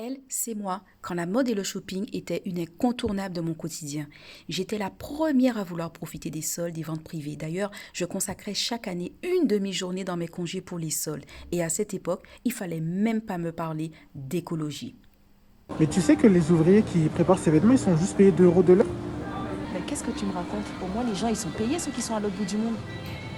Elle, c'est moi, quand la mode et le shopping étaient une incontournable de mon quotidien. J'étais la première à vouloir profiter des soldes des ventes privées. D'ailleurs, je consacrais chaque année une demi-journée dans mes congés pour les soldes. Et à cette époque, il fallait même pas me parler d'écologie. Mais tu sais que les ouvriers qui préparent ces vêtements, ils sont juste payés 2 euros de l'heure. Mais qu'est-ce que tu me racontes? Pour moi, les gens, ils sont payés, ceux qui sont à l'autre bout du monde.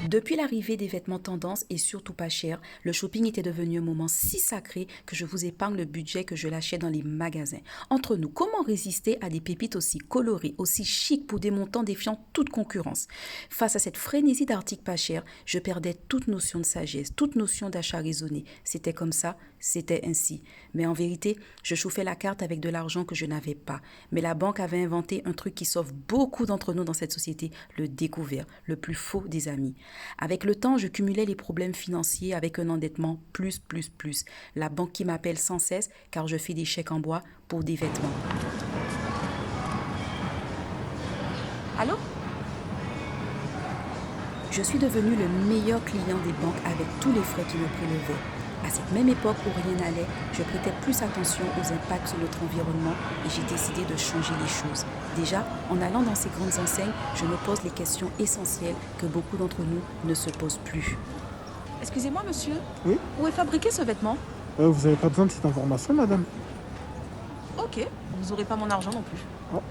Depuis l'arrivée des vêtements tendance et surtout pas chers, le shopping était devenu un moment si sacré que je vous épargne le budget que je lâchais dans les magasins. Entre nous, comment résister à des pépites aussi colorées, aussi chic pour des montants défiant toute concurrence? Face à cette frénésie d'articles pas chers, je perdais toute notion de sagesse, toute notion d'achat raisonné. C'était comme ça, c'était ainsi. Mais en vérité, je chauffais la carte avec de l'argent que je n'avais pas. Mais la banque avait inventé un truc qui sauve beaucoup d'entre nous dans cette société, le découvert, le plus faux des amis. Avec le temps, je cumulais les problèmes financiers avec un endettement plus. La banque qui m'appelle sans cesse car je fais des chèques en bois pour des vêtements. Allô? Je suis devenu le meilleur client des banques avec tous les frais qui me prélevaient. À cette même époque où rien n'allait, je prêtais plus attention aux impacts sur notre environnement et j'ai décidé de changer les choses. Déjà, en allant dans ces grandes enseignes, je me pose les questions essentielles que beaucoup d'entre nous ne se posent plus. Excusez-moi, monsieur. Oui. Où est fabriqué ce vêtement? Vous n'avez pas besoin de cette information, madame. Ok, vous n'aurez pas mon argent non plus. Oh.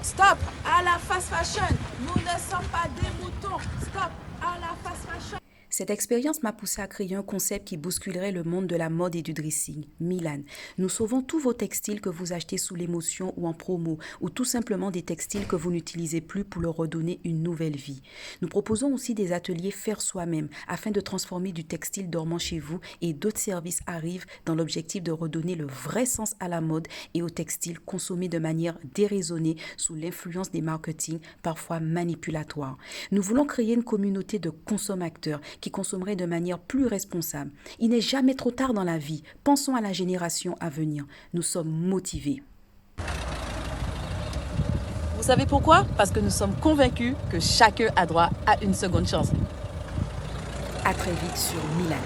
Stop à la fast fashion. Nous ne sommes pas des moutons. Stop à la fast fashion. Cette expérience m'a poussé à créer un concept qui bousculerait le monde de la mode et du dressing. Milan. Nous sauvons tous vos textiles que vous achetez sous l'émotion ou en promo, ou tout simplement des textiles que vous n'utilisez plus pour leur redonner une nouvelle vie. Nous proposons aussi des ateliers faire soi-même afin de transformer du textile dormant chez vous, et d'autres services arrivent dans l'objectif de redonner le vrai sens à la mode et au textile consommé de manière déraisonnée sous l'influence des marketing parfois manipulatoires. Nous voulons créer une communauté de consommateurs qui consommeraient de manière plus responsable. Il n'est jamais trop tard dans la vie. Pensons à la génération à venir. Nous sommes motivés. Vous savez pourquoi? Parce que nous sommes convaincus que chacun a droit à une seconde chance. À très vite sur Milan.